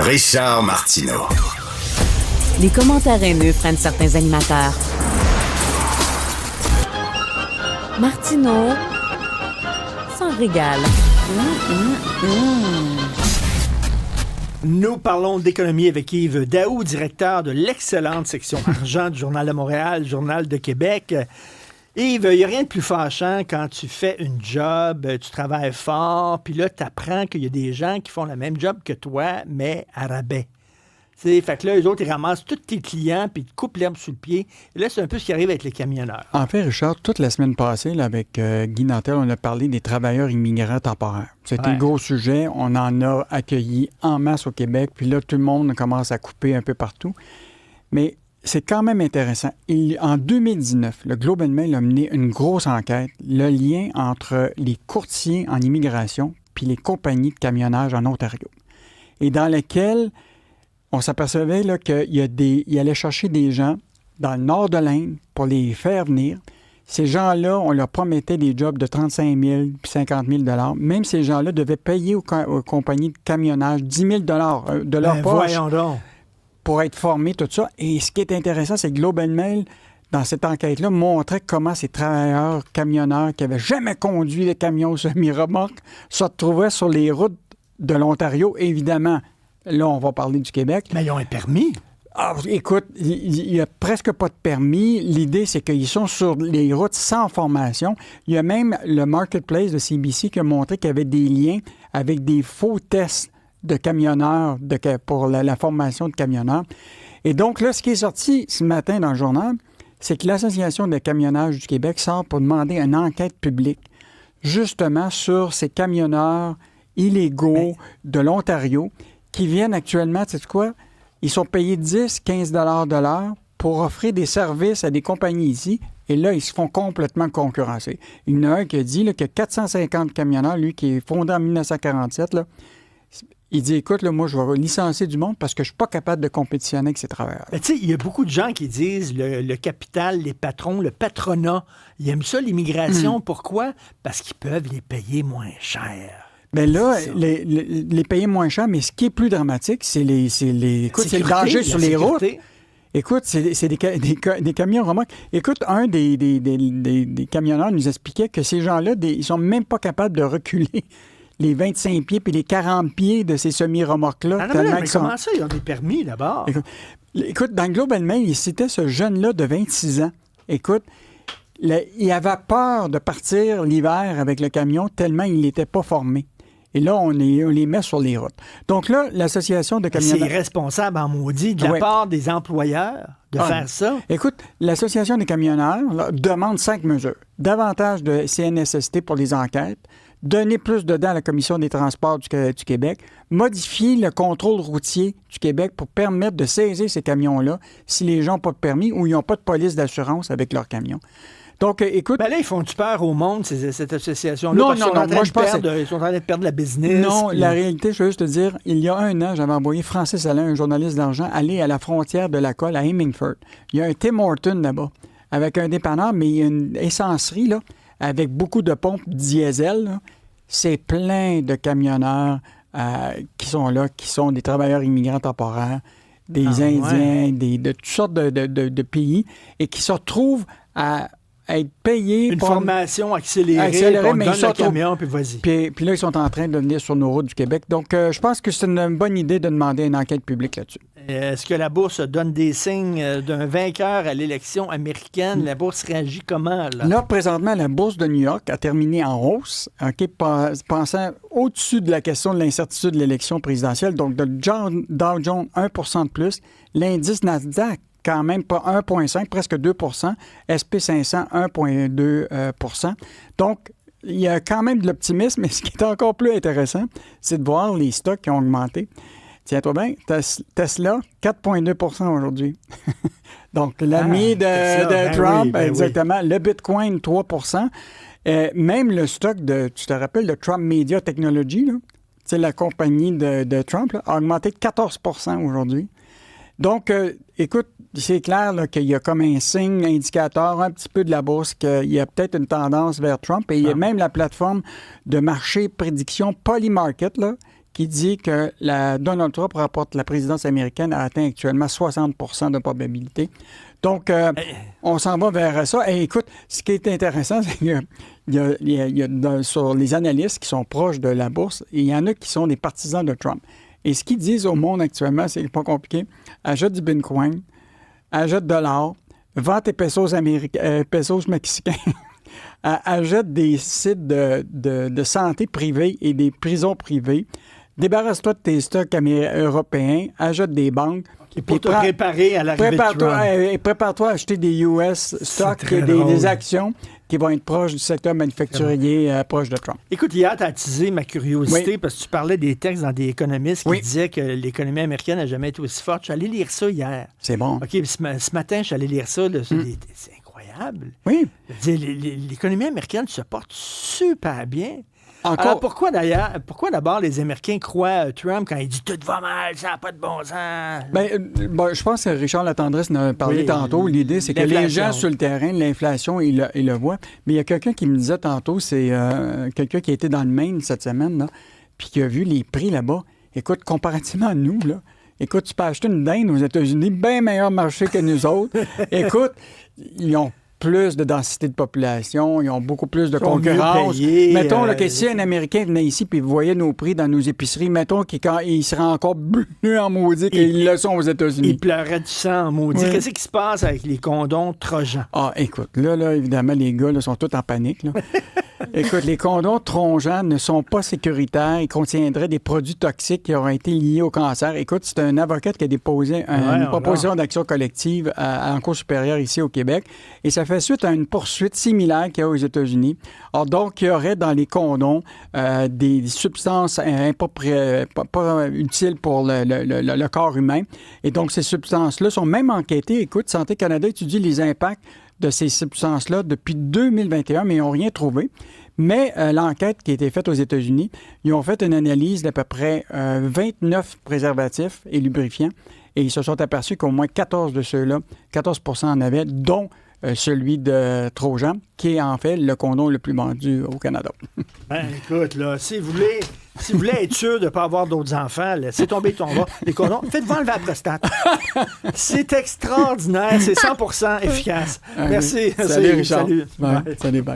Richard Martineau. Les commentaires haineux prennent certains animateurs. Martineau s'en régale. Nous parlons d'économie avec Yves Daou, directeur de l'excellente section argent du Journal de Montréal, Journal de Québec. Yves, il n'y a rien de plus fâchant quand tu fais une job, tu travailles fort, puis là, tu apprends qu'il y a des gens qui font le même job que toi, mais à rabais. Fait que là, eux autres, ils ramassent tous tes clients, puis ils te coupent l'herbe sous le pied. Et là, c'est un peu ce qui arrive avec les camionneurs. En fait, Richard, toute la semaine passée, là, avec Guy Nantel, on a parlé des travailleurs immigrants temporaires. C'était le gros sujet. On en a accueilli en masse au Québec. Puis là, tout le monde commence à couper un peu partout. Mais c'est quand même intéressant. En 2019, le Globe and Mail a mené une grosse enquête, le lien entre les courtiers en immigration puis les compagnies de camionnage en Ontario. Et dans lequel on s'apercevait là, qu'il allait chercher des gens dans le nord de l'Inde pour les faire venir. Ces gens-là, on leur promettait des jobs de 35 000 puis 50 000 $ Même ces gens-là devaient payer aux compagnies de camionnage 10 000 $ de leur poche pour être formés, tout ça. Et ce qui est intéressant, c'est que Globe and Mail, dans cette enquête-là, montrait comment ces travailleurs camionneurs qui n'avaient jamais conduit de camions semi-remorques se retrouvaient sur les routes de l'Ontario, évidemment. Là, on va parler du Québec. Mais ils ont un permis. Ah, écoute, il n'y a presque pas de permis. L'idée, c'est qu'ils sont sur les routes sans formation. Il y a même le Marketplace de CBC qui a montré qu'il y avait des liens avec des faux tests de camionneurs pour la formation de camionneurs. Et donc, là, ce qui est sorti ce matin dans le journal, c'est que l'Association de camionnage du Québec sort pour demander une enquête publique justement sur ces camionneurs illégaux de l'Ontario qui viennent actuellement, tu sais quoi? Ils sont payés 10-15 $ de l'heure pour offrir des services à des compagnies ici. Et là, ils se font complètement concurrencer. Il y en a un qui a dit là, que 450 camionneurs, lui, qui est fondé en 1947, là, il dit, écoute, là, moi, je vais licencier du monde parce que je ne suis pas capable de compétitionner avec ces travailleurs. Tu sais, il y a beaucoup de gens qui disent le capital, les patrons, le patronat, ils aiment ça, l'immigration. Pourquoi? Parce qu'ils peuvent les payer moins cher. Bien là, les payer moins cher, mais ce qui est plus dramatique, c'est le danger sur les routes. Écoute, c'est des camions remorques. Écoute, un des camionneurs nous expliquait que ces gens-là, ils sont même pas capables de reculer les 25 pieds puis les 40 pieds de ces semi-remorques-là. Ah non, mais comment ça? Ils ont des permis, d'abord. Écoute, dans Globe and Mail, il citait ce jeune-là de 26 ans. Écoute, il avait peur de partir l'hiver avec le camion tellement il n'était pas formé. Et là, on les met sur les routes. Donc là, l'Association de camionneurs... C'est irresponsable en maudit de la part des employeurs de faire ça. Écoute, l'Association des camionneurs là, demande 5 mesures. Davantage de CNSST pour les enquêtes, donner plus de dents à la Commission des transports du Québec, modifier le contrôle routier du Québec pour permettre de saisir ces camions-là si les gens n'ont pas de permis ou ils n'ont pas de police d'assurance avec leurs camions. Donc, écoute... Ben là, ils font du peur au monde, cette association-là? Non, moi, je pense... Ils sont en train de perdre la business. Non, la réalité, je veux juste te dire, il y a un an, j'avais envoyé Francis Alain, un journaliste d'argent, aller à la frontière de la Colle, à Hemingford. Il y a un Tim Hortons là-bas, avec un dépanneur, mais il y a une essencerie, là, avec beaucoup de pompes diesel, là. C'est plein de camionneurs qui sont là, qui sont des travailleurs immigrants temporaires, des Indiens, de toutes sortes de pays, et qui se retrouvent à être payés. Une formation accélérée mais ils donne le camion, puis vas-y. Puis là, ils sont en train de venir sur nos routes du Québec. Donc, je pense que c'est une bonne idée de demander une enquête publique là-dessus. Est-ce que la Bourse donne des signes d'un vainqueur à l'élection américaine? La Bourse réagit comment, là? Là, présentement, la Bourse de New York a terminé en hausse, pensant au-dessus de la question de l'incertitude de l'élection présidentielle. Donc, le Dow Jones, 1% de plus. L'indice Nasdaq, quand même pas 1,5, presque 2 SP500, 1,2 Donc, il y a quand même de l'optimisme, mais ce qui est encore plus intéressant, c'est de voir les stocks qui ont augmenté. Tiens-toi bien, Tesla, 4,2 aujourd'hui. Donc, l'ami de Trump, exactement. Oui. Le Bitcoin, 3 même le stock tu te rappelles, de Trump Media Technology, là, c'est la compagnie de Trump, là, a augmenté de 14 aujourd'hui. Donc, écoute, c'est clair là, qu'il y a comme un signe indicateur un petit peu de la bourse qu'il y a peut-être une tendance vers Trump. Et il y a même la plateforme de marché prédiction Polymarket là, qui dit que Donald Trump remporte la présidence américaine a atteint actuellement 60 de probabilité. Donc, on s'en va vers ça. Et écoute, ce qui est intéressant, c'est qu'il y a sur les analystes qui sont proches de la bourse, il y en a qui sont des partisans de Trump. Et ce qu'ils disent au monde actuellement, c'est pas compliqué. Achète du Bitcoin, achète de l'or, vends tes pesos mexicains, achète des sites de santé privés et des prisons privées, débarrasse-toi de tes stocks européens, achète des banques. Pour te préparer à l'arrivée de Trump. Prépare-toi à acheter des US stocks et des actions qui vont être proches du secteur manufacturier proche de Trump. Écoute, hier, tu as attisé ma curiosité parce que tu parlais des textes dans des économistes qui disaient que l'économie américaine n'a jamais été aussi forte. Je suis allé lire ça hier. C'est bon. OK, ce matin, je suis allé lire ça. C'est incroyable. Oui. L'économie américaine se porte super bien. Encore... Alors, pourquoi d'abord les Américains croient à Trump quand il dit « tout va mal, ça n'a pas de bon sens ». Je pense que Richard Latendresse en a parlé tantôt. L'idée, c'est que les gens sur le terrain, l'inflation, ils le voient. Mais il y a quelqu'un qui me disait tantôt, c'est quelqu'un qui a été dans le Maine cette semaine, là, puis qui a vu les prix là-bas. Écoute, comparativement à nous, là, écoute, tu peux acheter une dinde aux États-Unis, bien meilleur marché que nous autres. Écoute, ils ont plus de densité de population, ils ont beaucoup plus de concurrence. Mettons que si un Américain venait ici et voyait nos prix dans nos épiceries, mettons qu'il serait encore bleu en maudit qu'ils le sont aux États-Unis. Il pleurait du sang en maudit. Qu'est-ce qui se passe avec les condoms Trojan? Ah, écoute, là évidemment, les gars là, sont tous en panique. Là. Écoute, les condoms Trojan ne sont pas sécuritaires. Ils contiendraient des produits toxiques qui auraient été liés au cancer. Écoute, c'est un avocat qui a déposé une proposition d'action collective à la Cour supérieure ici au Québec. Et ça fait suite à une poursuite similaire qu'il y a aux États-Unis. Alors, donc, il y aurait dans les condoms des substances pas utiles pour le corps humain. Et donc, ces substances-là sont même enquêtées. Écoute, Santé Canada étudie les impacts de ces substances-là depuis 2021, mais ils n'ont rien trouvé. Mais l'enquête qui a été faite aux États-Unis, ils ont fait une analyse d'à peu près 29 préservatifs et lubrifiants, et ils se sont aperçus qu'au moins 14 de ceux-là, 14 en avaient, dont celui de Trojan, qui est en fait le condom le plus vendu au Canada. Écoute, là, si vous voulez être sûr de ne pas avoir d'autres enfants, laissez tomber les condoms. Faites-vous enlever la prostate. C'est extraordinaire. C'est 100% efficace. Merci. Salut, Richard. Salut. Salut, bye.